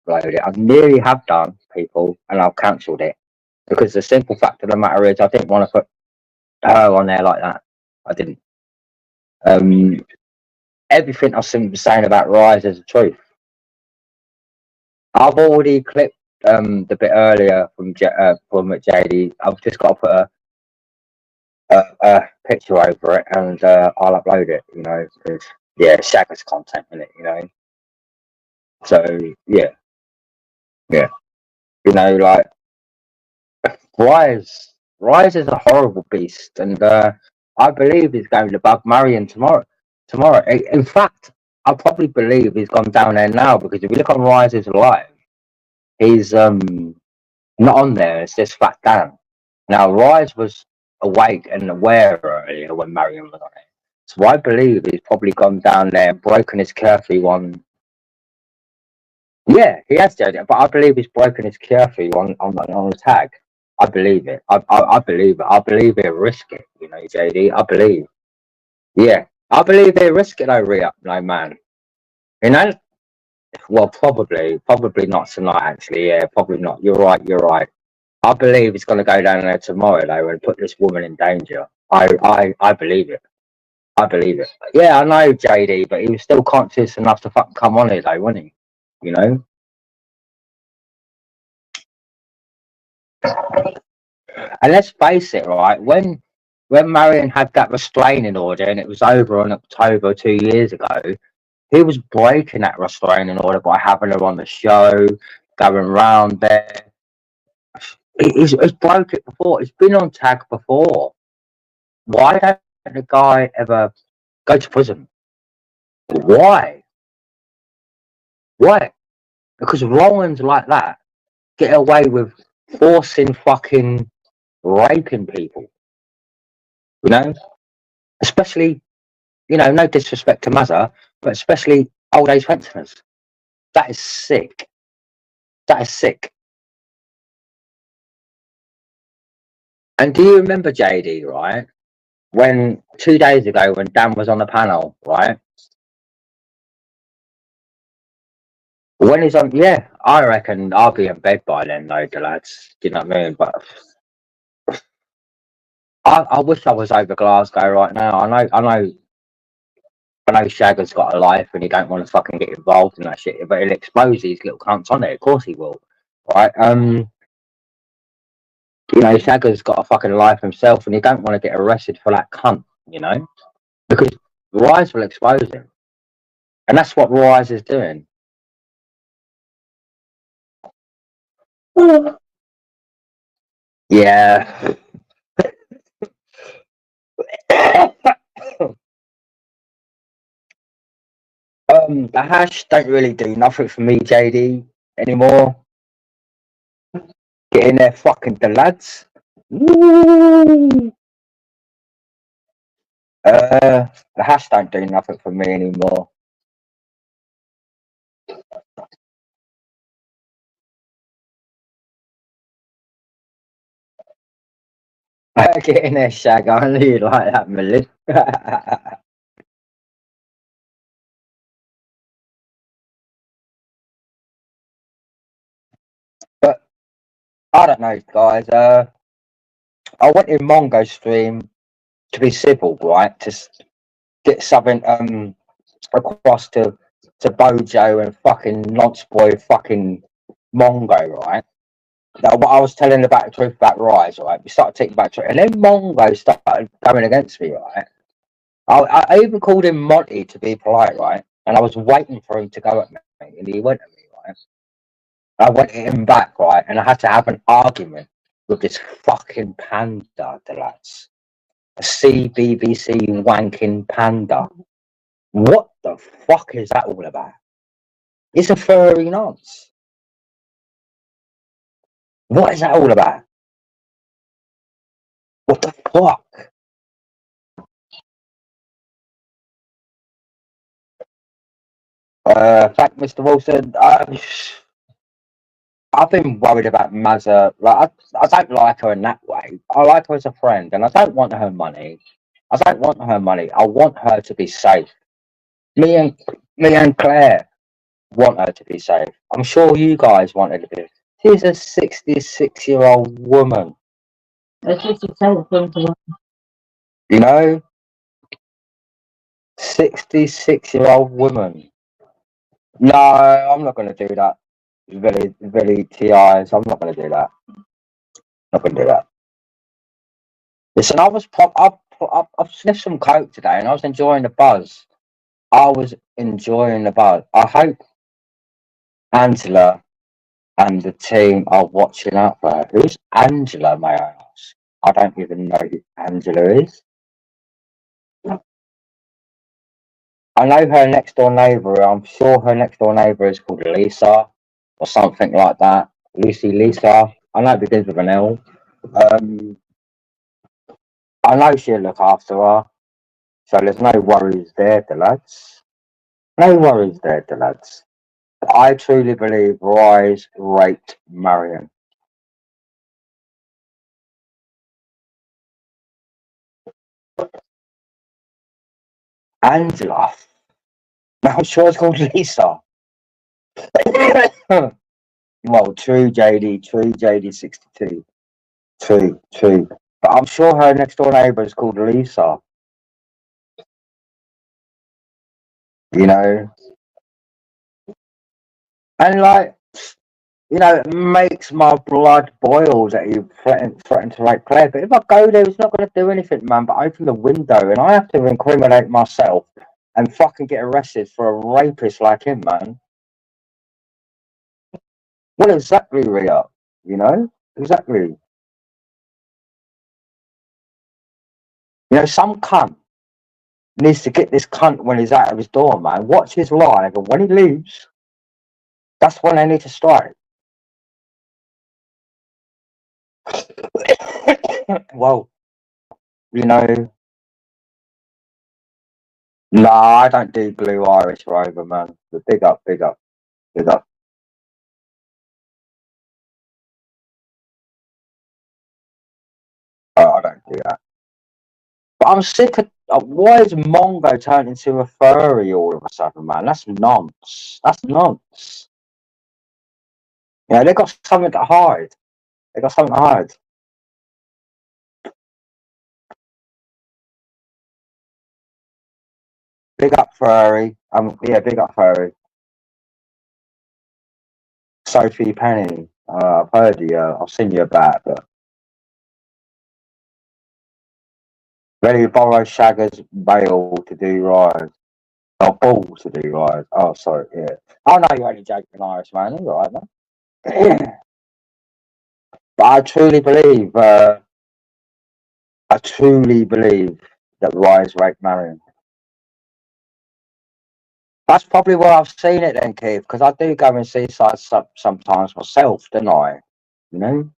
upload it. I nearly have done, people, and I've cancelled it because the simple fact of the matter is I didn't want to put her on there like that. I didn't. Um, Everything I've been saying about Rise is the truth. I've already clipped the bit earlier from JD. I've just got to put a picture over it and I'll upload it. You know, because yeah, Shagger's content in it. You know, so yeah. You know, like Rise is a horrible beast, and I believe he's going to bug Marion tomorrow. In fact, I probably believe he's gone down there now because if you look on Rise's live, he's not on there. It's just Fat Dan. Now Rise was awake and aware earlier when Marion was on it, so I believe he's probably gone down there and broken his curfew on. Yeah, he has done it, but I believe he's broken his curfew on the tag. I believe it. I believe it. I believe he'll risk it. You know, JD. I believe. Yeah, I believe he'll risk it. No, re-up, no man. You know. Well, probably not tonight. Actually, yeah, probably not. You're right. You're right. I believe he's going to go down there tomorrow though and put this woman in danger. I believe it. I believe it. Yeah, I know JD, but he was still conscious enough to fucking come on it though, wasn't he? You know. And let's face it, right? When Marion had that restraining order and it was over in October 2 years ago, he was breaking that restraining order by having her on the show, going round there. He's broke it before. He's been on tag before. Why don't the guy ever go to prison? Why? Why? Because Rollins like that get away with forcing fucking raping people. You know? Especially, you know, no disrespect to Mazza, but especially old age pensioners. That is sick. That is sick. And do you remember JD, right? When 2 days ago, when Dan was on the panel, right? When he's on, yeah, I reckon I'll be in bed by then, though, the lads. Do you know what I mean? But I wish I was over Glasgow right now. I know Shagger's got a life and he don't want to fucking get involved in that shit, but he'll expose these little cunts on it. Of course he will, right? You know, Shagger's got a fucking life himself and he don't want to get arrested for that cunt, you know? Because Rise will expose him. And that's what Rise is doing. Yeah. The hash don't really do nothing for me, JD, anymore. Get in there, fucking the lads. Woo! The hash don't do nothing for me anymore. Get in there, Shag. I knew you'd like that, Melissa. But I don't know, guys. I went in Mongo's stream to be civil, right? To get something across to Bojo and fucking Nonce Boy, fucking Mongo, right? Now, what I was telling about the truth about Rise, right? We started taking back to it, and then Mongo started going against me, right? I even called him Monty to be polite, right? And I was waiting for him to go at me, and he went at me, right? I went at him back, right? And I had to have an argument with this fucking panda, the lads. A CBBC wanking panda. What the fuck is that all about? It's a furry nonce. What is that all about? What the fuck? Thank Mr. Wilson. I've been worried about Mazza. Like, I don't like her in that way. I like her as a friend, and I don't want her money. I don't want her money. I want her to be safe. Me and Claire. want her to be safe. I'm sure you guys want her to be. She's a 66-year-old woman. You know, 66-year-old woman. No, I'm not going to do that. Very TIs. I'm not going to do that. Not going to do that. Listen, I've sniffed some coke today, and I was enjoying the buzz. I was enjoying the buzz. I hope Angela and the team are watching out for her. Who's Angela, may I ask? I don't even know who Angela is. I know her next door neighbour. I'm sure her next door neighbour is called Lisa or something like that. Lisa. I know it begins with an L. I know she'll look after her. So there's no worries there, the lads. No worries there, the lads. I truly believe Rise raped Marion. Angela. No, I'm sure it's called Lisa. Well, true, JD 62. True. But I'm sure her next door neighbour is called Lisa. You know? And like, it makes my blood boil that he threatened to rape Claire. But if I go there, he's not going to do anything, man, but open the window and I have to incriminate myself and fucking get arrested for a rapist like him, man. Well, exactly, Ria. Exactly. Some cunt needs to get this cunt when he's out of his door, man. Watch his live, and when he leaves, that's when they need to strike. Well, no, I don't do Blue Irish Rover, man. But big up. Oh, I don't do that. But I'm sick of. Why is Mongo turned into a furry all of a sudden, man? That's nonce. That's nonce. They got something to hide. They got something to hide. Big up furry. Big up furry. Sophie Penny. I've heard you. I've seen you about, but ready to borrow Shagger's bail to do rise. Oh, ball to do rise. Oh, sorry. Yeah. I know you're only joking, Irish man. You're right, man. But I truly believe that Rise raped Marion. That's probably where I've seen it then, Keith, because I do go and see sites sometimes myself, don't I? You know?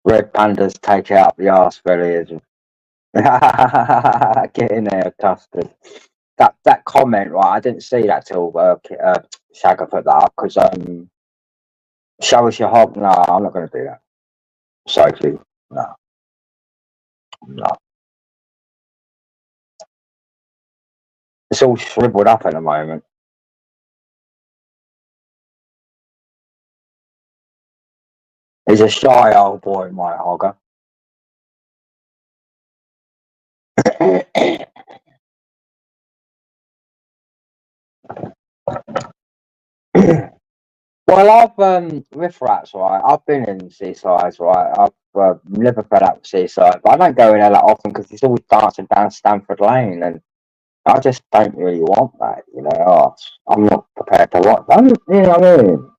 Red pandas take out the arse belly. Get in there, custard. That comment, right? I didn't see that till Shagger put that up because show us your hob. No, I'm not going to do that. Sophie, no. It's all shriveled up at the moment. He's a shy old boy, my hogger. Well, I've riff rats, right? I've been in seasides, right? I've never fed up with seaside, but I don't go in there that often because it's always dancing down Stamford Lane, and I just don't really want that, I'm not prepared to watch that. You know what I mean?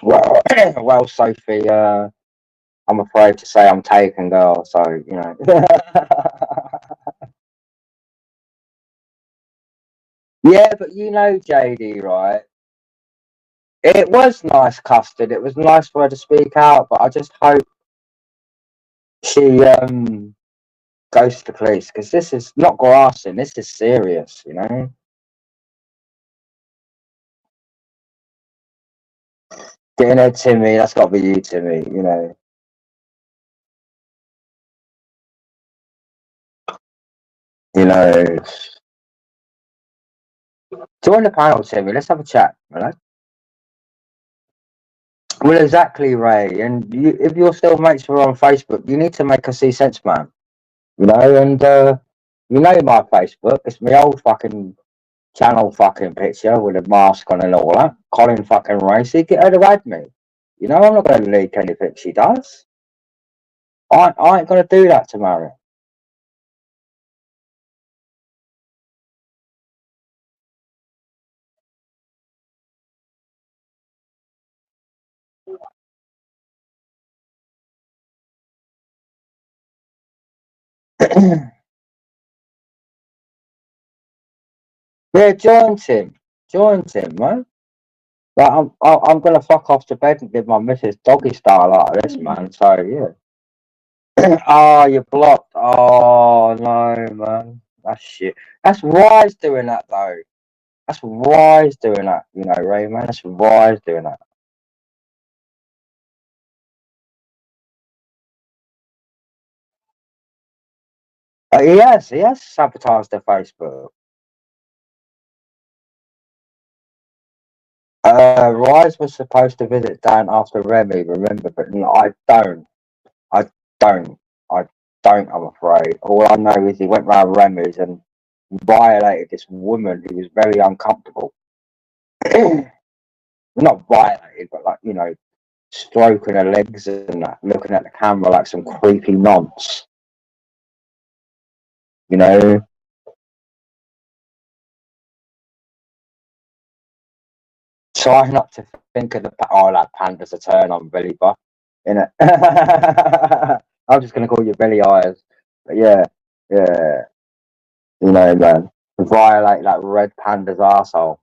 Well, Sophie, I'm afraid to say I'm taken, girl. So Yeah, but JD, right? It was nice, custard. It was nice for her to speak out, but I just hope she goes to the police because this is not grassing. This is serious, Getting there, Timmy. That's got to be you, Timmy. You know. You know. Join the panel, Timmy. Let's have a chat. Right? Well, exactly, Ray. And if you're still mates with her on Facebook, you need to make her see sense, man. You know, and you know my Facebook. It's my old fucking channel fucking picture with a mask on and all that. Colin fucking Racey. Get her to add me. You know, I'm not going to leak anything she does. I ain't going to do that to Mary. Yeah, join Tim. Join Tim, man. But I'm gonna fuck off to bed and give my missus doggy style out of this, man. So yeah. Oh, you're blocked. Oh no, man. That's shit. That's Rise doing that though. That's Rise doing that. You know, Ray, man. That's Rise doing that. He has sabotaged their Facebook. Rise was supposed to visit Dan after Remy, remember, but no, I don't. I don't. I don't, I'm afraid. All I know is he went round Remy's and violated this woman who was very uncomfortable. Not violated, but like, you know, stroking her legs and that, looking at the camera like some creepy nonce. You know? Try not to think of that panda's a turn on Billy Buff. Innit? I'm just gonna call you Billy Eyes. But yeah, yeah. You know, man. Violate that red panda's asshole.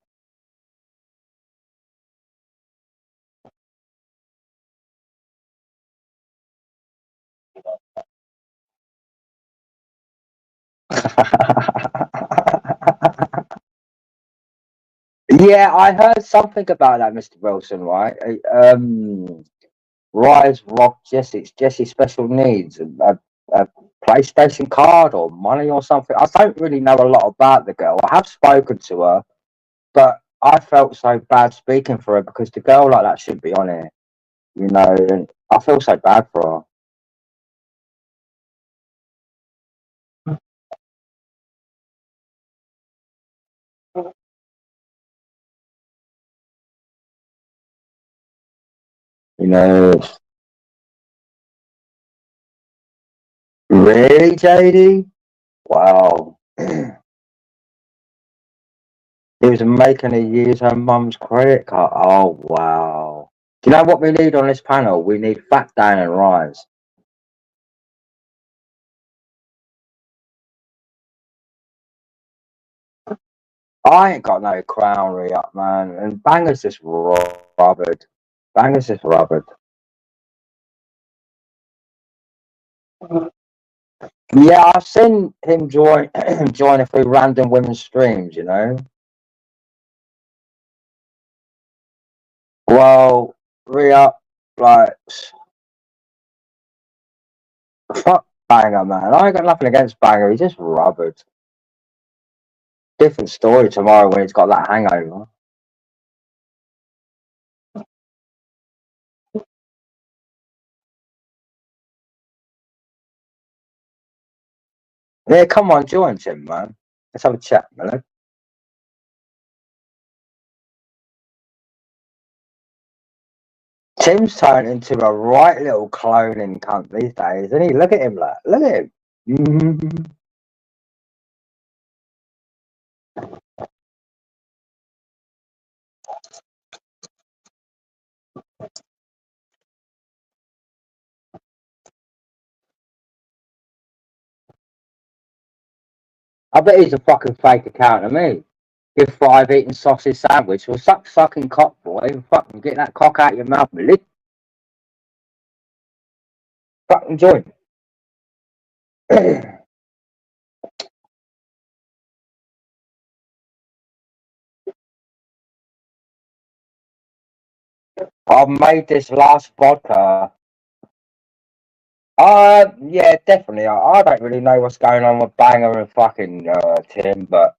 Yeah, I heard something about that, Mr. Wilson, right? Rise robbed Jesse's special needs, a PlayStation card or money or something. I don't really know a lot about the girl. I have spoken to her, but I felt so bad speaking for her because the girl like that shouldn't be on here, you know, and I feel so bad for her. You know, really, JD? Wow. He was making her use her mum's credit card. Oh, wow. Do you know what we need on this panel? We need Fat Dan and Rise. I ain't got no crown up, man. And Banger's just rubbered. Banger's just rubbered. Yeah, I've seen him join join a few random women's streams, you know. Well, re-up, like, fuck Banger, man. I ain't got nothing against Banger. He's just rubbered. Different story tomorrow when he's got that hangover. Yeah, come on, join Tim, man. Let's have a chat, man. Tim's turned into a right little cloning cunt these days, isn't he? Look at him, like, look at him. I bet he's a fucking fake account of me. Give 5 eating sausage sandwich. Well, sucking cock, boy. Fucking get that cock out your mouth, Millie. Fucking join. I made this last vodka. Yeah, definitely. I don't really know what's going on with Banger and fucking Tim, but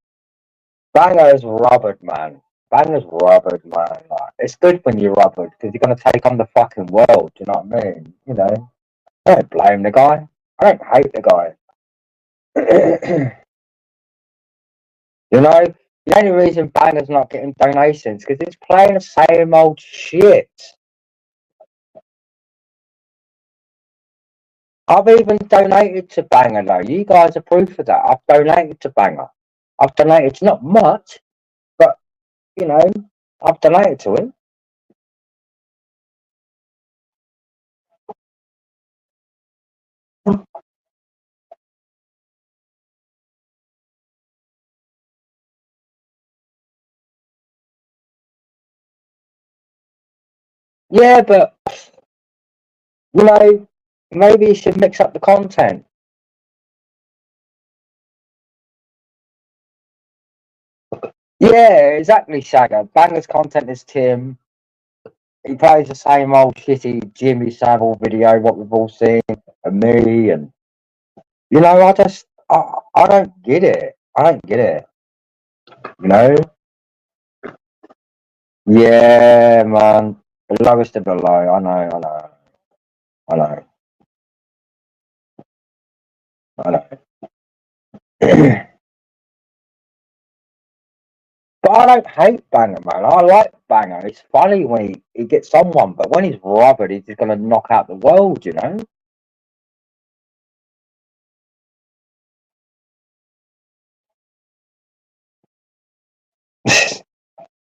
Banger's rubbered, man. Banger's rubbered, man. Like, it's good when you're rubbered because you're gonna take on the fucking world. Do you know what I mean? You know, I don't blame the guy. I don't hate the guy. You know, the only reason Banger's not getting donations because it's playing the same old shit. I've even donated to Banger though. You guys are proof of that. I've donated to Banger. I've donated not much, but you know, I've donated to him. Yeah, but you know, maybe you should mix up the content. Yeah, exactly, Shagger. Banger's content is Tim. He plays the same old shitty Jimmy Savile video, what we've all seen, and me, and you know, I don't get it. I don't get it. You know? Yeah, man. The lowest of the low. I know, I know. But I don't hate Banger, man. I like Banger. It's funny when he gets someone, but when he's rubbered, he's just gonna knock out the world, you know?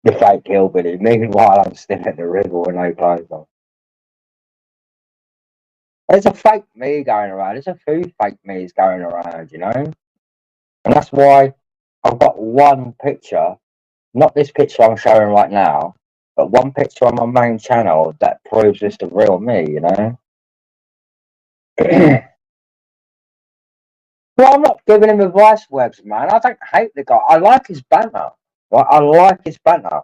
The fake hillbilly. Meanwhile, I'm still at the river with no clothes on. There's a fake me going around. There's a few fake me's going around, you know? And that's why I've got one picture, not this picture I'm showing right now, but one picture on my main channel that proves it's the real me, you know? Well, I'm not giving him advice, Webs, man. I don't hate the guy. I like his banner. Right? I like his banner.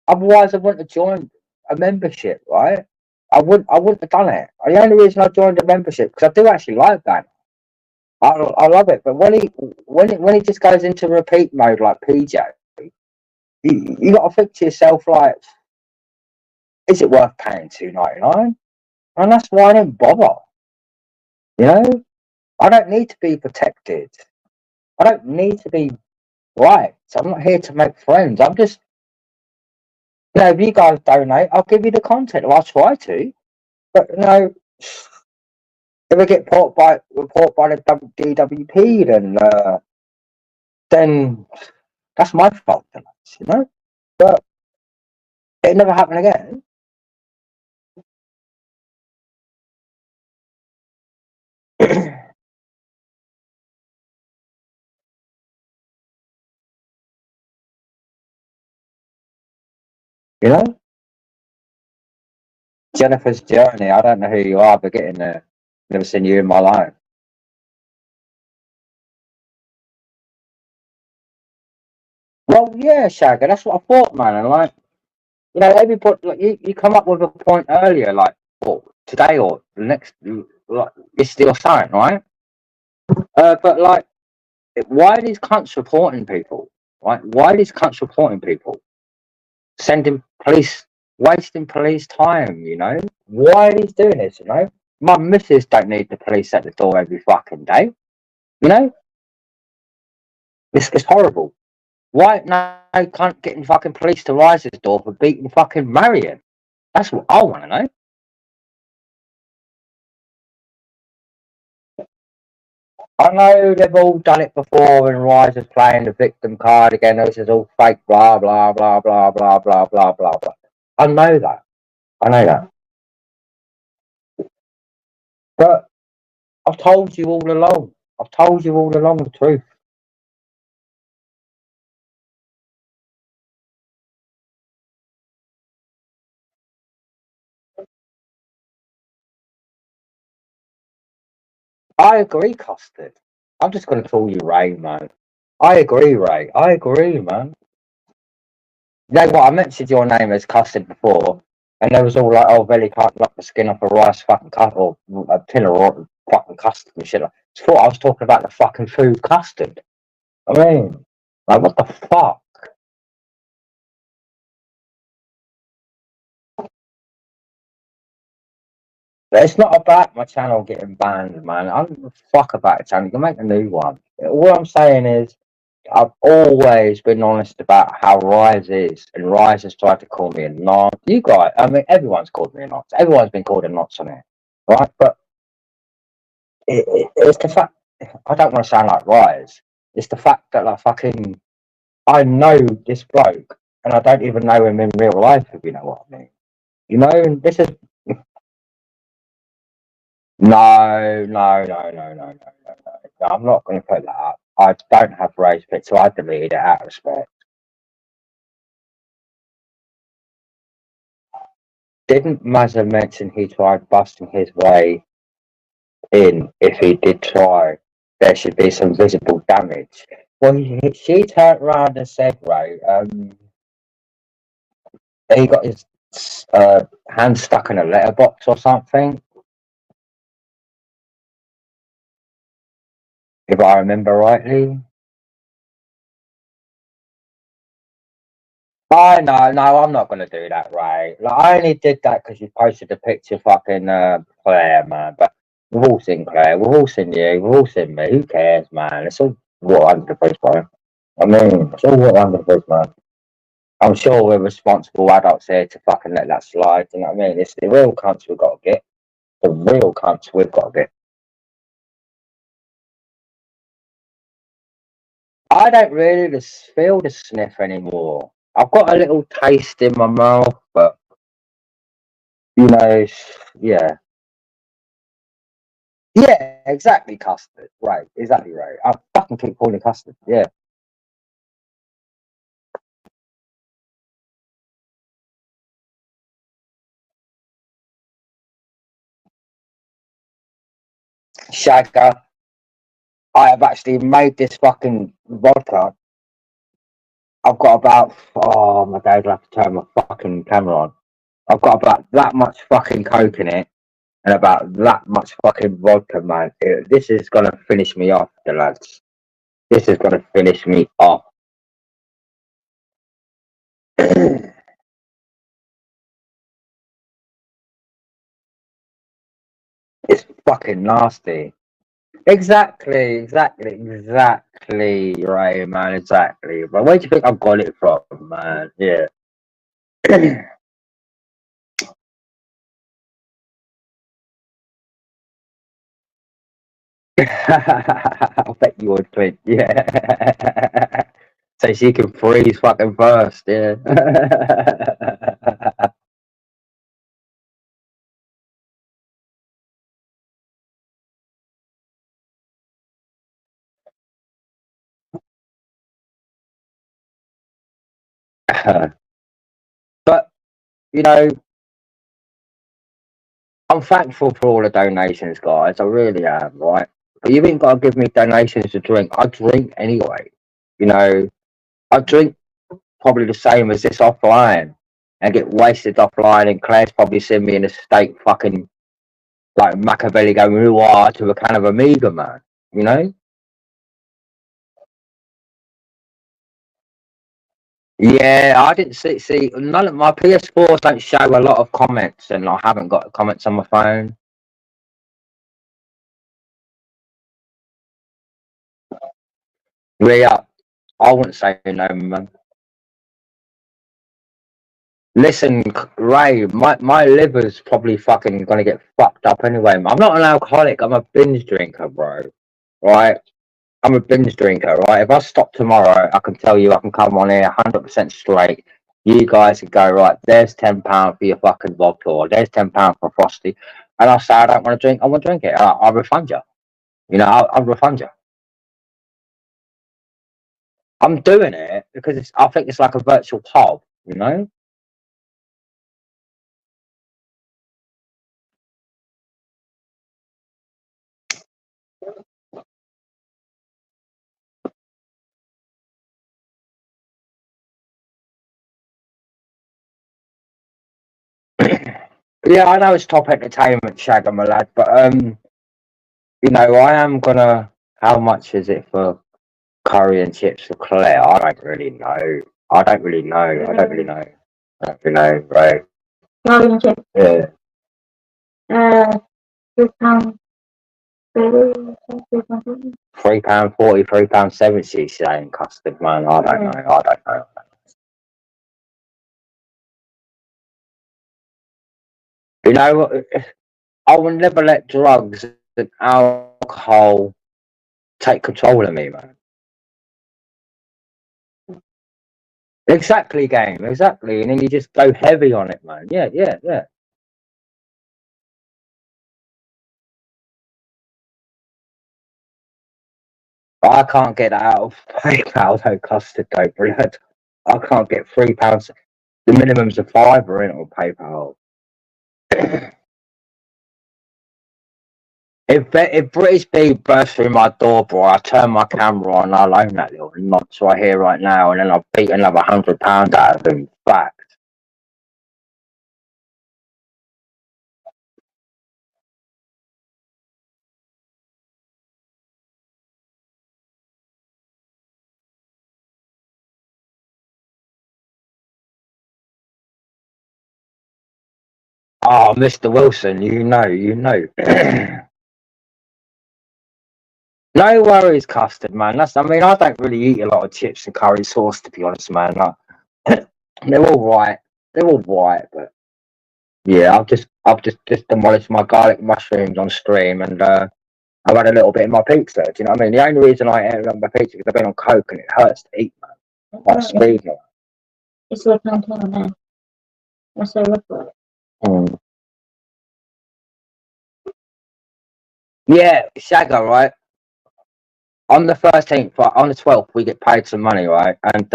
Otherwise, I wouldn't have joined a membership, right? I wouldn't have done it. The only reason I joined a membership because I do actually like banner. I love it. But when he just goes into repeat mode like PJ, you got to think to yourself like, is it worth paying $2.99? And that's why I didn't bother. You know, I don't need to be protected. I don't need to be right. So I'm not here to make friends. I'm just, you know, if you guys donate, I'll give you the content. Or I'll try to. But you know, if I get report by the DWP, then that's my fault. You know, but it never happened again. You know, Jennifer's Journey. I don't know who you are, but getting there. Never seen you in my life. Well, yeah, Shagger. That's what I thought, man. And like, you know, everybody, like, you come up with a point earlier, like, or today or the next, like, yesterday or something, right? But like, why are these cunts reporting people? Right? Why are these cunts reporting people? Sending police, wasting police time, you know? Why are these doing this, you know? My missus don't need the police at the door every fucking day, you know? It's horrible. Why no cunt getting fucking police to rise his door for beating fucking Marion? That's what I want to know. I know they've all done it before and Rise is playing the victim card again. This is all fake, blah, blah, blah, blah, blah, blah, blah, blah, blah. I know that. I know that. But I've told you all along. I've told you all along the truth. I agree, Custard. I'm just going to call you Ray, man. I agree, Ray. I agree, man. You know what? I mentioned your name as Custard before. And they was all like, "Oh, Velly can't knock the skin off a rice fucking cut or a tin of fucking custard and shit." I thought I was talking about the fucking food custard. I mean, like, what the fuck? It's not about my channel getting banned, man. I don't give a fuck about the channel. You can make a new one. All I'm saying is, I've always been honest about how Rise is, and Rise has tried to call me a nonce. You guys, I mean, everyone's called me a nonce. Everyone's been called a nonce on it, right? But it's the fact. I don't want to sound like Rise. It's the fact that, like, fucking, I know this bloke, and I don't even know him in real life. If you know what I mean. You know, this is no. I'm not going to put that up. I don't have Ray's picture, so I deleted it out of respect. Didn't Mazza mention he tried busting his way in? If he did try, there should be some visible damage. Well, she turned around and said, Ray, he got his hand stuck in a letterbox or something, if I remember rightly. Oh, no, I'm not going to do that, Ray. Like, I only did that because you posted a picture fucking Claire, man. But we've all seen Claire, we've all seen you, we've all seen me. Who cares, man? It's all water under the bridge, bro. I mean, it's all water under the bridge, man. I'm sure we're responsible adults here to fucking let that slide. You know what I mean? It's the real cunts we've got to get. The real cunts we've got to get. I don't really just feel the sniff anymore. I've got a little taste in my mouth, but yeah. Yeah, exactly, custard. Right, exactly right. I fucking keep calling it custard. Yeah. Shagger, I have actually made this fucking vodka. I've got about, oh my days, I'll have to turn my fucking camera on. I've got about that much fucking coke in it and about that much fucking vodka, man. This is gonna finish me off, the lads. This is gonna finish me off. It's fucking nasty. Exactly, right, man, exactly. But where do you think I got it from, man? Yeah. I bet you would, Clint. Yeah. So she can freeze fucking first, yeah. But, you know, I'm thankful for all the donations, guys. I really am, right? But you ain't got to give me donations to drink. I drink anyway. You know, I drink probably the same as this offline and get wasted offline. And Claire's probably seen me in a state fucking like Machiavelli going, who are to a kind of Amiga, man. You know? Yeah, I didn't see none of my PS4s don't show a lot of comments, and I haven't got comments on my phone. Yeah, I wouldn't say no, man. Listen, Ray, my liver's probably fucking gonna get fucked up anyway. I'm not an alcoholic. I'm a binge drinker, bro. Right? I'm a binge drinker, right? If I stop tomorrow, I can tell you I can come on here 100% straight. You guys can go, right, there's £10 for your fucking vodka, or there's £10 for a Frosty. And I'll say, I don't want to drink, I want to drink it. I'll refund you. You know, I'll refund you. I'm doing it because I think it's like a virtual pub, you know? Yeah, I know it's top entertainment, Shagger, my lad, but you know, I am gonna. How much is it for curry and chips for Claire? I don't really know. I don't really know. I don't really know. I don't really know, right? Curry and chips. Yeah. £3, £3.40. £3.40, £3.70, saying custard, man. I don't know. I don't know. You know what? I will never let drugs and alcohol take control of me, man. Exactly, game. Exactly. And then you just go heavy on it, man. Yeah, yeah, yeah. I can't get that out of PayPal, though, custard, though, blood. I can't get £3. The minimum's a fiver in it on PayPal. If British B bursts through my door, bro, I turn my camera on, I'll own that little nonce right here, right now, and then I'll beat another £100 out of him. Fact. Oh, Mr. Wilson, you know, you know. No worries, custard, man. I mean, I don't really eat a lot of chips and curry sauce, to be honest, man. Like, they're all right. They're all right, but yeah, I've just demolished my garlic mushrooms on stream, and I've had a little bit in my pizza. Do you know what I mean? The only reason I ate on my pizza is because I've been on coke and it hurts to eat, man. Like speed, man. It's like plantain, man. That's so rough for it. Mm. Yeah, Shagger, right? On the 13th, on the 12th, we get paid some money, right? And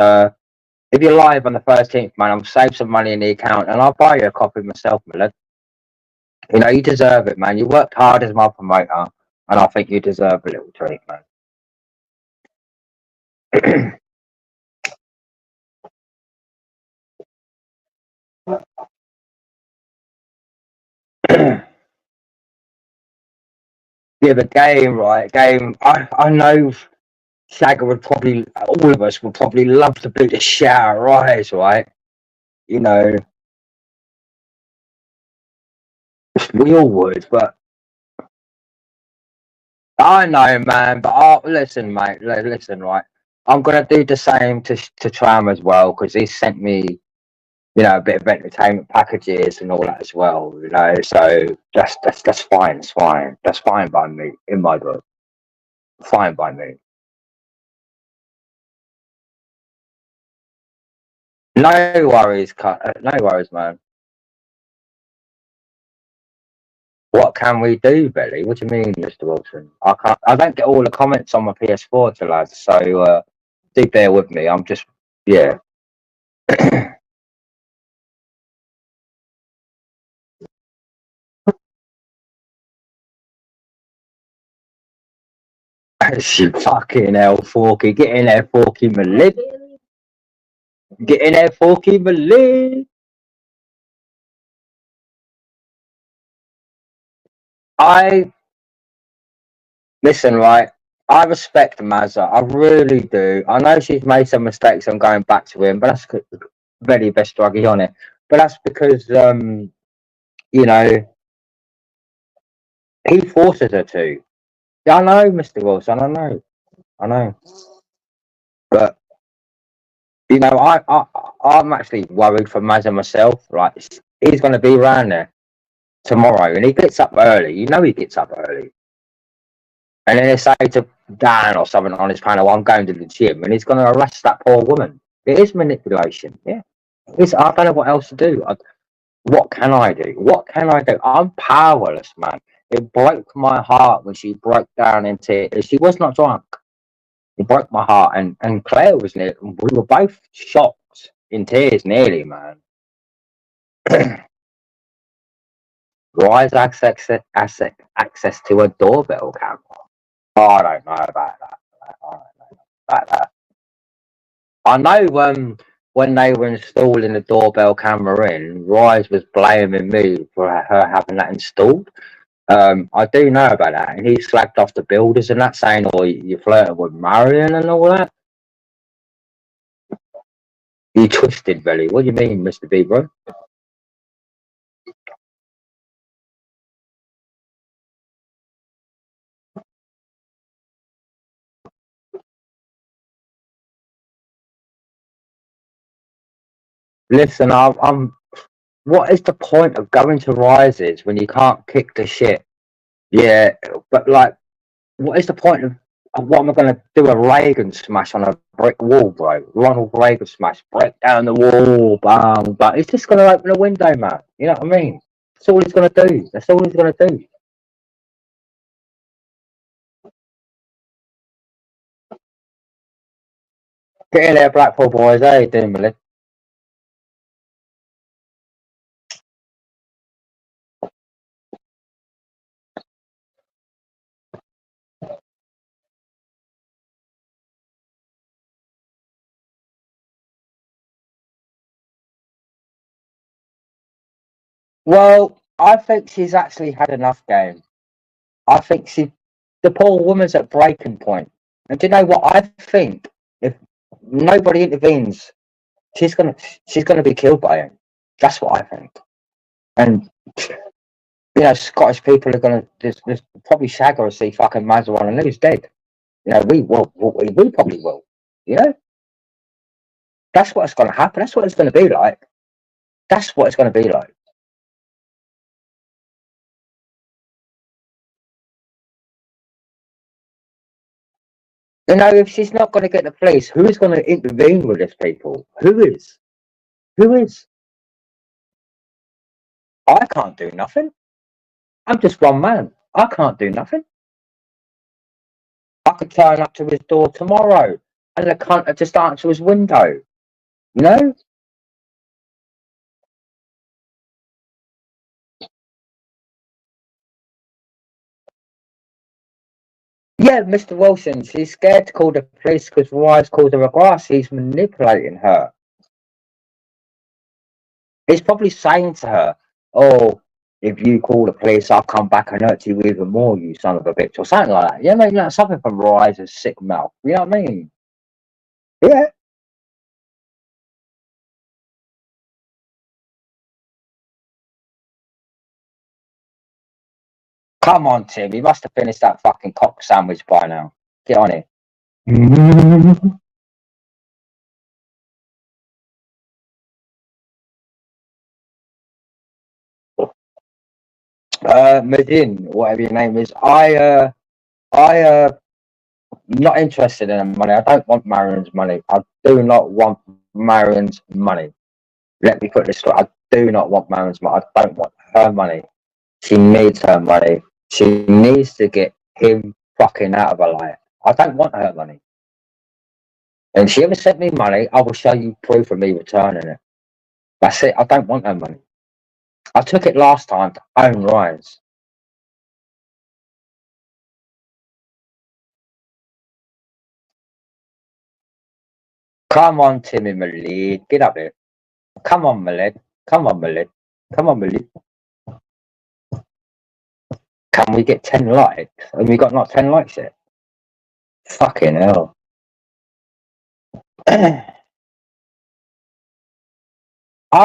if you're live on the 13th, man, I'll save some money in the account and I'll buy you a copy myself, my lad. You know, you deserve it, man. You worked hard as my promoter, and I think you deserve a little treat, man. Yeah, the game, right? Game. I know Shagger would probably, all of us would probably love to beat the shit out of Rise, right? You know, we all would, but I know, man. But listen, mate. Listen, right? I'm gonna do the same to Tram as well because he sent me, you know, a bit of entertainment packages and all that as well. You know, so that's fine. It's fine. That's fine by me in my book. Fine by me. No worries, no worries, man. What can we do, Billy? What do you mean, Mr. Wilson? I can't. I don't get all the comments on my PS4 till lads, so do bear with me. I'm just, yeah. She fucking hell, Forky. Get in there, Forky, my lid. Get in there, Forky, my lid. I listen, right. I respect Mazza. I really do. I know she's made some mistakes. I'm going back to him, but that's very best druggy on it. But that's because you know, he forces her to. Yeah, I know, Mr. Wilson. I know. I know. But you know, I'm actually worried for Mazza myself. Right, he's going to be around there tomorrow, and he gets up early. You know, he gets up early, and then they say to Dan or something on his panel, "I'm going to the gym," and he's going to arrest that poor woman. It is manipulation. Yeah, I don't know what else to do. What can I do? What can I do? I'm powerless, man. It broke my heart when she broke down in tears. She was not drunk. It broke my heart, and Claire was near. We were both shocked in tears, nearly, man. Rise access to a doorbell camera. Oh, I don't know about that. I don't know about that. I know. when they were installing the doorbell camera in, Rise was blaming me for her having that installed. I do know about that, and he slagged off the builders and that, saying, "Oh, you flirting with Marion and all that." You twisted, Billy. What do you mean, Mr. B, bro? Listen, I'm. What is the point of going to Rises when you can't kick the shit? Yeah, but like, what is the point of what am I going to do? A Reagan smash on a brick wall, bro? Ronald Reagan smash, break down the wall, bang, but it's just going to open a window, man. You know what I mean? That's all he's going to do. That's all he's going to do. Get in there, Blackpool boys. How you doing, Millie? Well, I think she's actually had enough game. I think the poor woman's at breaking point. And do you know what? I think if nobody intervenes, she's gonna she's gonna be killed by him. That's what I think. And Scottish people are gonna there's probably shag her or see fucking Mazzaron and lose dead. We probably will. You know, that's what's gonna happen. That's what it's gonna be like. That's what it's gonna be like. If she's not gonna get the police, who is gonna intervene with this people? Who is? Who is? I can't do nothing. I'm just one man. I can't do nothing. I could turn up to his door tomorrow and the cunt would just answer his window. You know? Yeah, Mr. Wilson, she's scared to call the police because Wise called her a grass. He's manipulating her. He's probably saying to her, "Oh, if you call the police, I'll come back and hurt you even more, you son of a bitch," or something like that. You know, like something from Rise's sick mouth. You know what I mean? Yeah. Come on, Tim. You must have finished that fucking cock sandwich by now. Get on it. Medin, whatever your name is. I not interested in money. I don't want Marion's money. I do not want Marion's money. Let me put this straight. I do not want Marion's money. I don't want her money. She needs her money. She needs to get him fucking out of her life. I don't want her money. And if she ever sent me money, I will show you proof of me returning it. That's it. I don't want her money. I took it last time to own Rise. Come on, Timmy Malid. Get up here. Come on, Malid. Come on, Malid. Come on, Malid. Can we get 10 likes? And we got not 10 likes yet. Fucking hell. I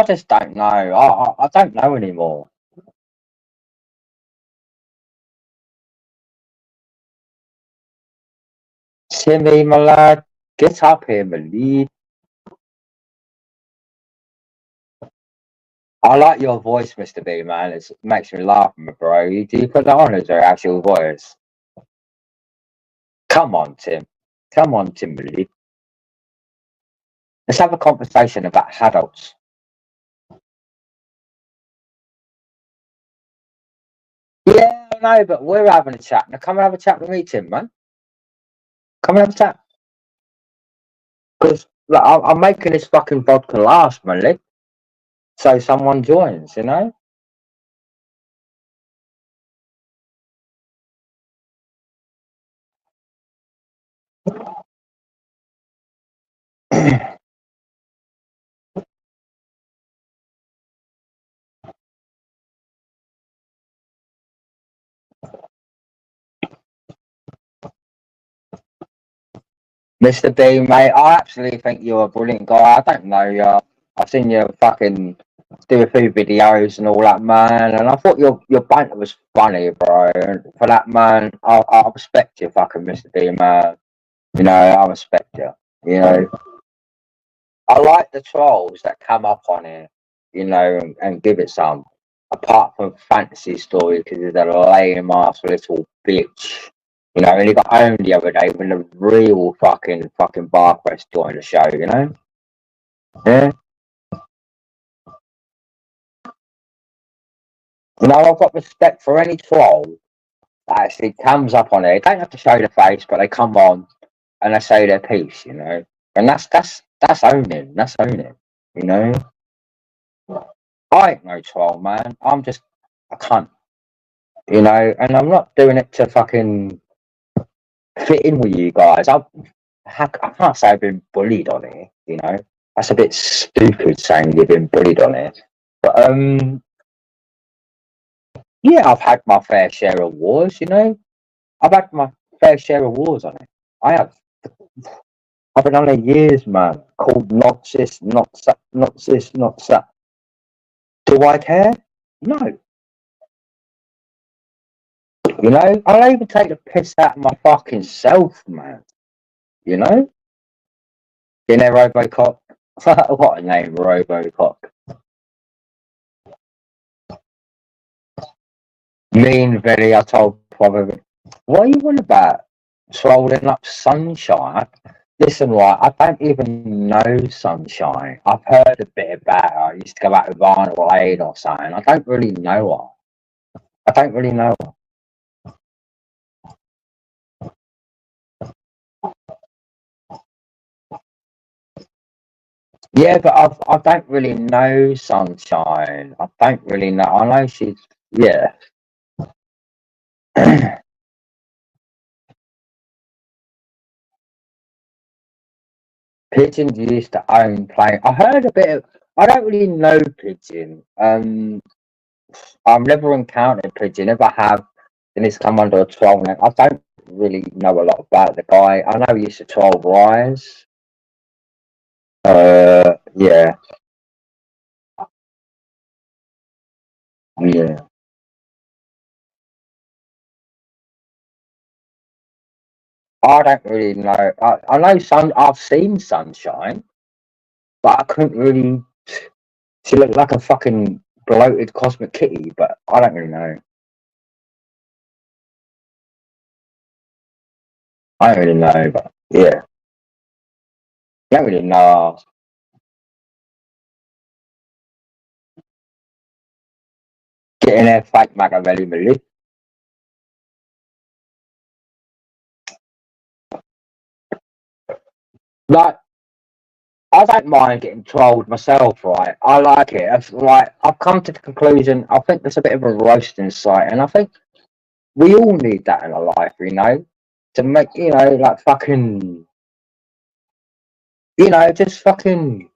just don't know. I don't know anymore. Timmy, my lad, get up here, my lead. I like your voice, Mr. B, man. It makes me laugh, my bro. Do you put that on as your actual voice? Come on, Tim. Come on, Timberly. Let's have a conversation about adults. Yeah, I know, but we're having a chat. Now come and have a chat with me, Tim, man. Come and have a chat. Because I'm making this fucking vodka last, man. So someone joins, you know? Mr. B, mate, I absolutely think you're a brilliant guy. I don't know you. I've seen you fucking do a few videos and all that, man. And I thought your banter was funny, bro. And for that, man, I respect you, fucking Mr. B, man. You know, I respect you. You know, I like the trolls that come up on it, you know, and give it some. Apart from fantasy story, because he's a lame ass little bitch. You know, and he got owned the other day when the real fucking Barcrest joined the show, you know? Yeah. You know, I've got respect for any troll that actually comes up on it. They don't have to show the face, but they come on and they say their piece, you know? And that's owning. That's owning, you know? I ain't no troll, man. I'm just a cunt, you know, and I'm not doing it to fucking fit in with you guys. I can't say I've been bullied on it, you know. That's a bit stupid saying you've been bullied on it. But yeah, I've had my fair share of wars, you know. I've had my fair share of wars on it. I have. I've been on it years, man. Called not cis, not suck, not cis, not suck. Do I care? No. You know, I'll even take the piss out of my fucking self, man. You know? You know Robocop? What a name, Robocop. Me and Vinny, I told probably, what are you on about? Trolling up Sunshine? Listen, right, I don't even know Sunshine. I've heard a bit about her. I used to go out with Arnold Lane or something. I don't really know her. I don't really know her. Yeah, but I don't really know Sunshine. I don't really know. I know she's, yeah. Pigeon used to own plane. I heard a bit of, I don't really know Pigeon. I've never encountered Pigeon. If I have, then it's come under a troll name. I don't really know a lot about the guy. I know he used to troll Rise. Yeah, yeah. I don't really know. I know I've seen Sunshine, but I couldn't really. She looked like a fucking bloated cosmic kitty, but I don't really know. I don't really know, but yeah, I don't really know. Getting there, fake Machiavelli. Like, I don't mind getting trolled myself, right? I like it. It's like I've come to the conclusion. I think there's a bit of a roasting site, and I think we all need that in our life, you know, to make like fucking, just fucking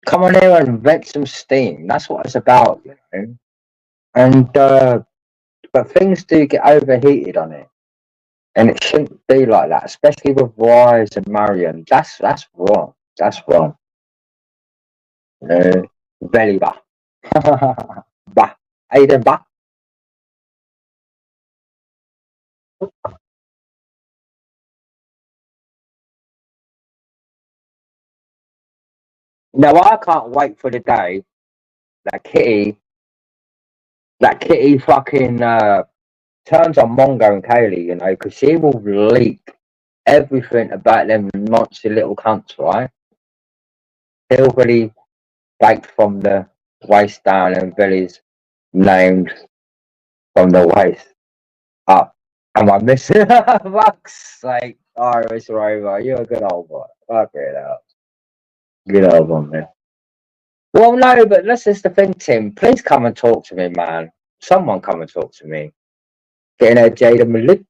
come on here and vent some steam. That's what it's about, you know. And but things do get overheated on it, and it shouldn't be like that, especially with Wise and Marion. That's wrong. That's wrong. Very bad. Bah. How you doing, bah? Now I can't wait for the day that Kitty, fucking turns on Mongo and Kaylee, you know, because she will leak everything about them monster little cunts, right? They'll really baked from the waist down and Billy's named from the waist up. Am I missing? Fuck's sake, Irish Rover, you're a good old boy. Fuck it out. Good old one, man. Well, no, but that's just the thing, Tim. Please come and talk to me, man. Someone come and talk to me. Getting a Jada Malik.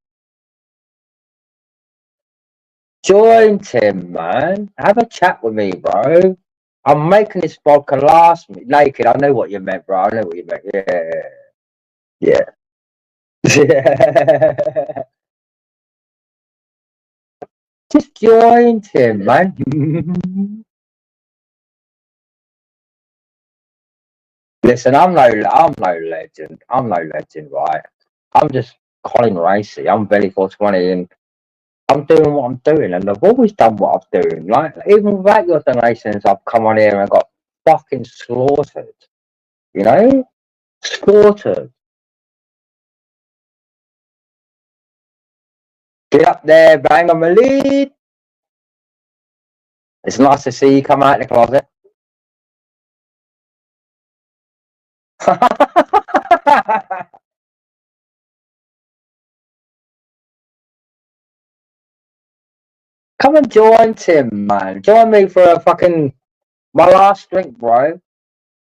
Join Tim, man. Have a chat with me, bro. I'm making this vodka last me naked. I know what you meant, bro. I know what you meant. Yeah. Yeah. Just join Tim, man. Listen, I'm no legend. I'm no legend, right? I'm just Colin Racey. I'm Belly 420, and I'm doing what I'm doing, and I've always done what I'm doing. Like, even without your donations, I've come on here and got fucking slaughtered. You know, slaughtered. Get up there, bang on the lead. It's nice to see you come out of the closet. Come and join Tim, man. Join me for a fucking my last drink, bro.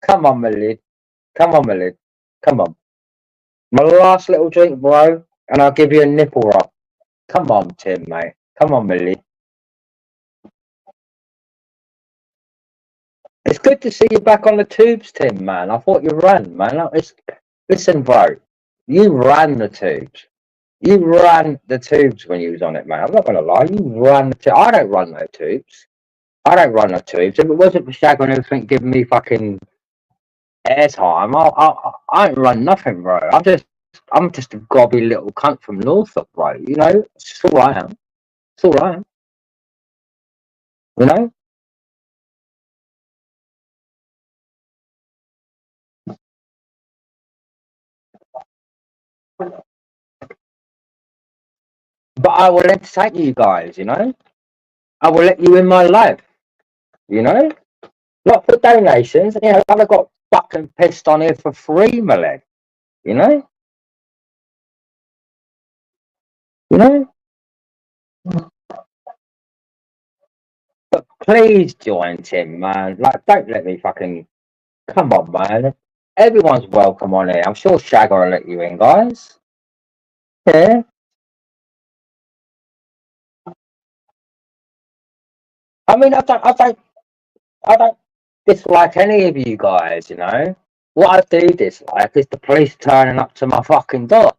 Come on, my lid. Come on, my lid. Come on. My last little drink, bro, and I'll give you a nipple rub. Come on, Tim, mate. Come on, my lid. It's good to see you back on the tubes, Tim, man. I thought you ran, man. Listen, bro. You ran the tubes. You ran the tubes when you was on it, man. I'm not gonna lie. You ran the tubes. I don't run no tubes. I don't run the tubes. If it wasn't for Shag and everything giving me fucking airtime, I ain't run nothing, bro. I'm just a gobby little cunt from Norfolk, bro. You know, it's all I am. It's all I am. You know. But I will entertain you guys. You know. I will let you in my life. You know. Not for donations. You know, I've got fucking pissed on here for free, my leg. You know. You know. But please join Tim, man. Like, don't let me fucking. Come on, man. Everyone's welcome on here. I'm sure Shag will let you in, guys. Yeah. I mean, I don't dislike any of you guys. You know. What I do dislike is the police turning up to my fucking door.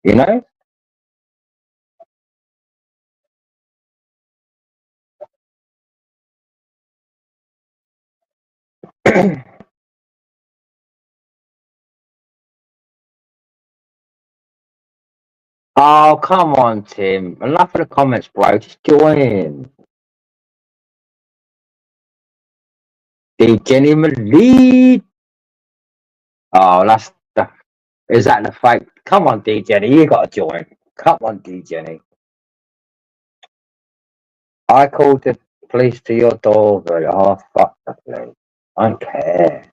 You know. Oh, come on, Tim. Enough of the comments, bro. Just join in. The Jenny Malee. Oh, is that the fake? Come on, D Jenny. You gotta join. Come on, D Jenny. I called the police to your door, but oh, fuck the police. I don't care.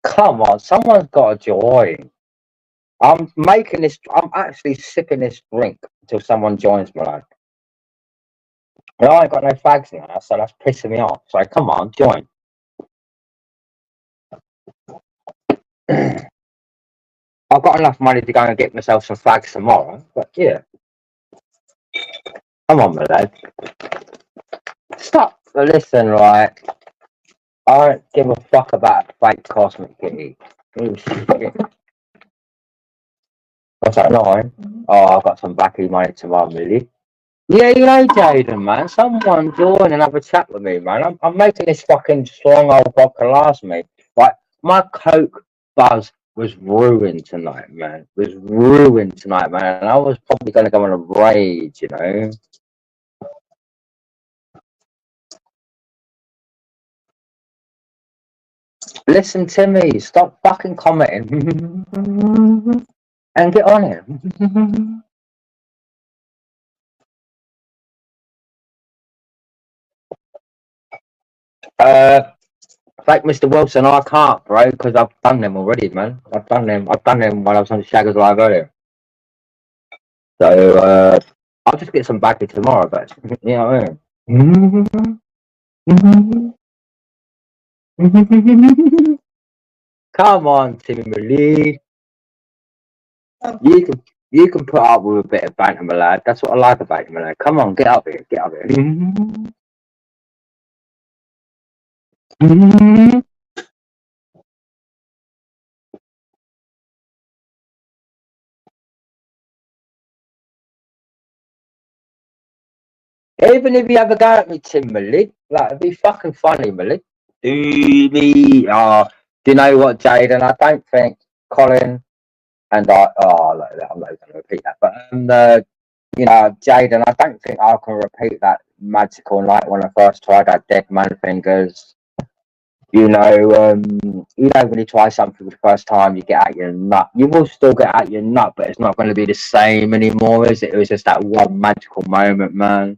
Come on, someone's got to join. I'm actually sipping this drink until someone joins me. Like, I ain't got no fags now, so that's pissing me off. So come on, join. I've got enough money to go and get myself some fags tomorrow, but yeah. Come on, my lad. Stop. Listen, right. I don't give a fuck about fake cosmic kitty. What's that, 9? Oh, I've got some backy money tomorrow, really. Yeah, you know, Jaden, man. Someone join and have a chat with me, man. I'm making this fucking strong old vodka last me. Like, my coke buzz was ruined tonight, man. Was ruined tonight, man. And I was probably going to go on a rage, you know. Listen to me. Stop fucking commenting and get on it. Like Mr. Wilson, I can't, bro, because I've done them already, man. I've done them. I've done them while I was on Shaggers Live earlier. So I'll just get some baggage tomorrow, but you know what I mean. Come on, Timmy Malee. You can put up with a bit of banter, my lad. That's what I like about you, my lad. Come on, get up here, get up here. Mhm. Even if you have a go at me, Tim Malik, like, it'd be fucking funny, Malik. Do you know what, Jaden? I don't think Colin and I'm not going to repeat that, but Jaden, I don't think I can repeat that magical night when I first tried that dead man fingers. When you try something for the first time, you get out your nut. You will still get out your nut, but it's not going to be the same anymore, is it? It was just that one magical moment, man.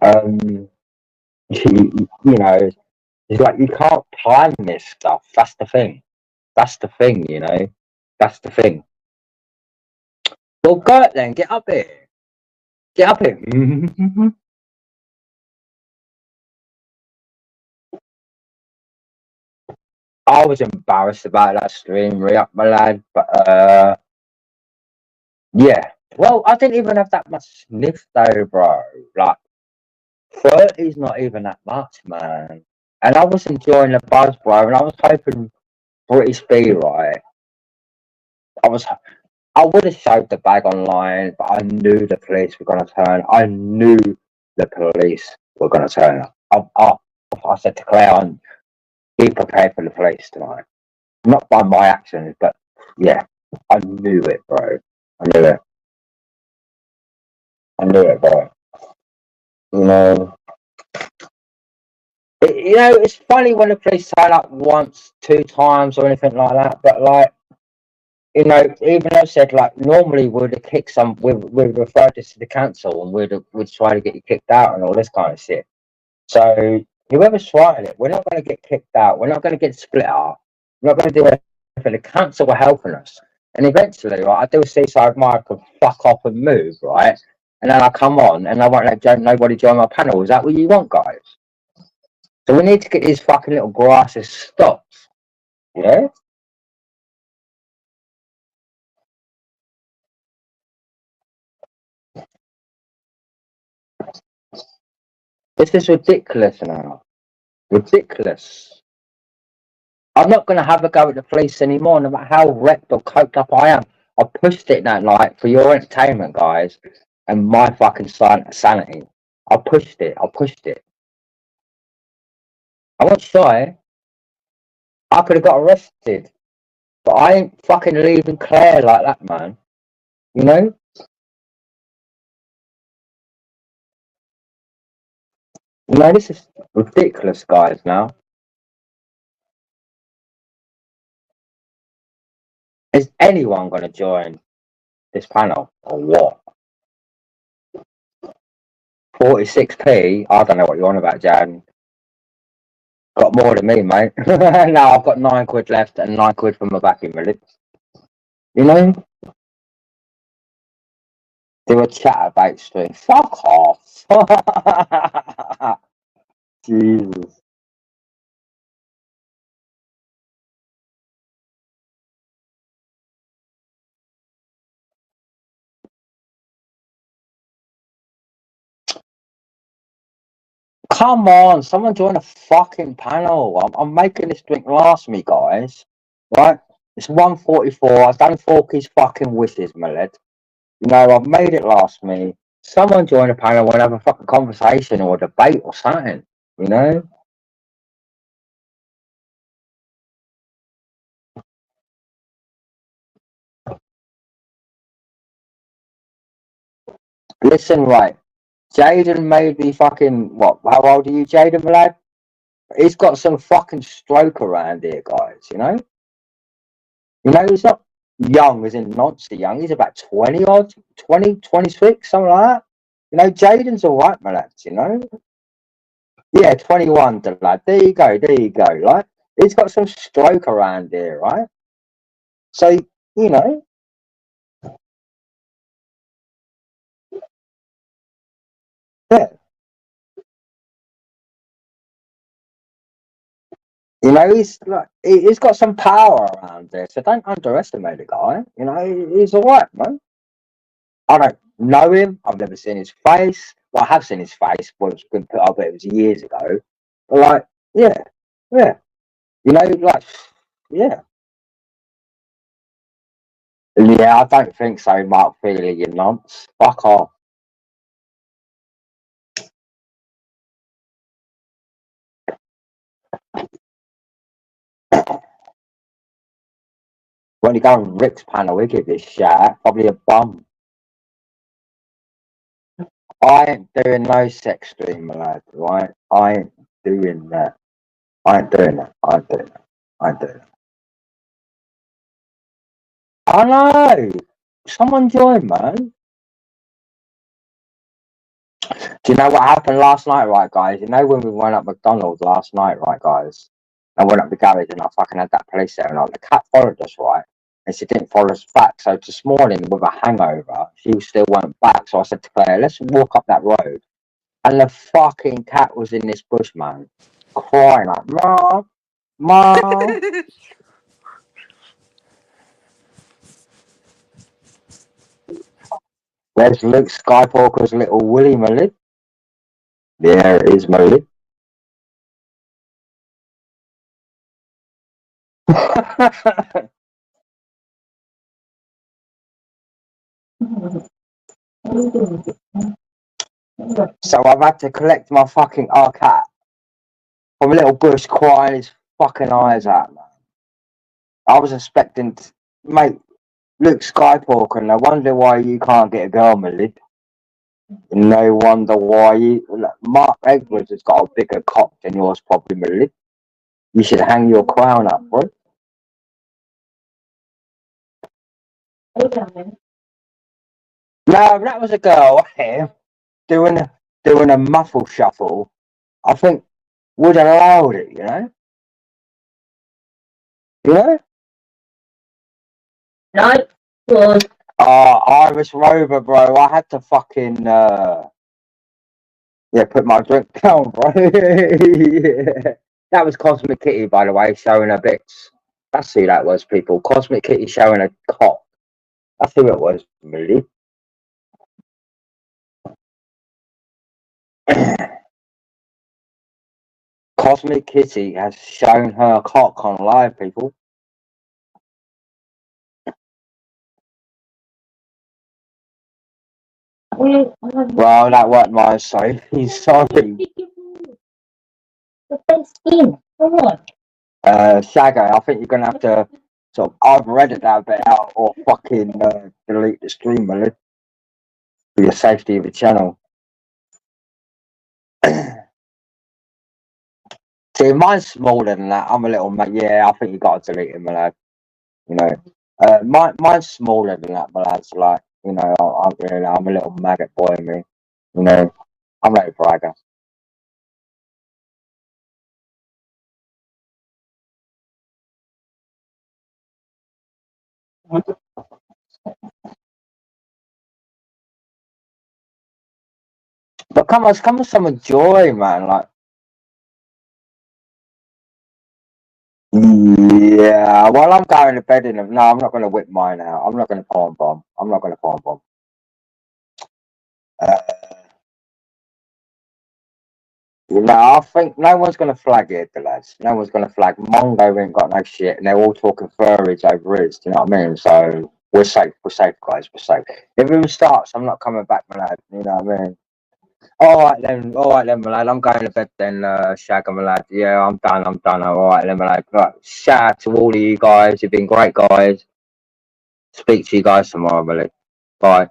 Um, it's like you can't time this stuff. That's the thing. That's the thing, That's the thing. Well, go it then. Get up here. Get up here. I was embarrassed about that stream, re-up my lad, but yeah. Well, I didn't even have that much sniff though, bro. Like 30's not even that much, man. And I was enjoying the buzz, bro, and I was hoping British B, right? I was I would have showed the bag online, but I knew the police were gonna turn. I knew the police were gonna turn up. I said to Claire, be prepared for the police tonight. Not by my actions, but yeah, I knew it, bro. I knew it. I knew it, bro. You know, it's funny when the police turn up once, two times, or anything like that. But like, even though I said like normally we'd kick we'd refer this to the council and we'd try to get you kicked out and all this kind of shit. So whoever's trying it, we're not going to get kicked out. We're not going to get split up. We're not going to do anything. The council were helping us. And eventually, right, I do a seaside Mike and fuck off and move, right? And then I come on and I won't let nobody join my panel. Is that what you want, guys? So we need to get these fucking little grasses stopped. Yeah? This is ridiculous now. Ridiculous. I'm not going to have a go at the police anymore, no matter how wrecked or coked up I am. I pushed it that night for your entertainment, guys, and my fucking sanity. I pushed it. I pushed it. I wasn't shy. I could have got arrested, but I ain't fucking leaving Claire like that, man. You know? This is ridiculous, guys, now. Is anyone going to join this panel or what? 46p? I don't know what you're on about, Jan. Got more than me, mate. Now I've got £9 left and £9 from my backing, really. You know? Do a chat about stream. Fuck off. Jesus. Come on, someone join a fucking panel. I'm making this drink last me, guys. Right? It's 1:44. I've done Forky's fucking wishes, my lad. I've made it last me. Someone join a panel and have a fucking conversation or a debate or something. You know? Listen, right. Jaden made me fucking what? How old are you, Jaden, my lad? He's got some fucking stroke around here, guys. He's not young as in noncy young. He's about 20 odd, 20, 26, something like that. Jaden's all right, my lads. Yeah, 21, the lad. There you go, right? He's got some stroke around here, right? So, you know, yeah. He's got some power around there, so don't underestimate the guy. He's all right, man. I don't know him. I've never seen his face. Well, I have seen his face. Well, it's been put up. It was years ago. But yeah. Yeah. You know, like, yeah. Yeah, I don't think so, Mark Feely, you nonce. Fuck off. When you go on Rick's panel, he give this shit out. Probably a bum. I ain't doing no sex stream, lad, right? I ain't doing that. I ain't doing that. I ain't doing that. I ain't doing that. I know. Someone join, man. Do you know what happened last night, right, guys? You know when we went up McDonald's last night, right, guys? I went up the garage and I fucking had that police there, and like, the cat followed us, right? And she didn't follow us back. So this morning, with a hangover, she still went back. So I said to Claire, let's walk up that road. And the fucking cat was in this bush, man, crying like, Mom, Mom. There's Luke Skywalker's little Willy Molly. There is Molly. So I've had to collect my fucking cat from a little bush crying his fucking eyes out, man. I was expecting, mate, Luke Skywalker, no wonder why you can't get a girl, Millie. No wonder why you. Mark Edwards has got a bigger cock than yours, probably, Millie. You should hang your crown up, bro. No, that was a girl here doing a muffle shuffle. I think would have allowed it, you know. You know? No, good. Irish Rover, bro. I had to fucking put my drink down, bro. Yeah. That was Cosmic Kitty, by the way, showing her bits. That's who that was, people. Cosmic Kitty showing a cock. That's who it was, really. Cosmic Kitty has shown her cock on live, people. Well, that weren't mine, sorry. Sorry. Skin. Come on. Shaggo, I think you're gonna have to sort of either edit that bit out or fucking delete the stream, really, for your safety of the channel. See, mine's smaller than that. I'm a little yeah. I think you got to delete it, my lad. You know, mine's smaller than that, my lads. Like, you know, I'm a little maggot boy, me. You know, I'm no bragger. But come on, some joy, man. Like, yeah. Well, I'm going to bed in. No, I'm not going to whip mine out. I'm not going to palm bomb. I'm not going to palm bomb. No, I think no one's going to flag it, the lads. No one's going to flag. Mongo ain't got no shit, and they're all talking furries over his. Do you know what I mean? So we're safe. We're safe, guys. We're safe. If it starts, I'm not coming back, my lad. You know what I mean? All right then, my lad. I'm going to bed then, Shag, my lad. Yeah, I'm done. All right then, my lad. Right. Shout out to all of you guys. You've been great, guys. Speak to you guys tomorrow, my lad. Bye.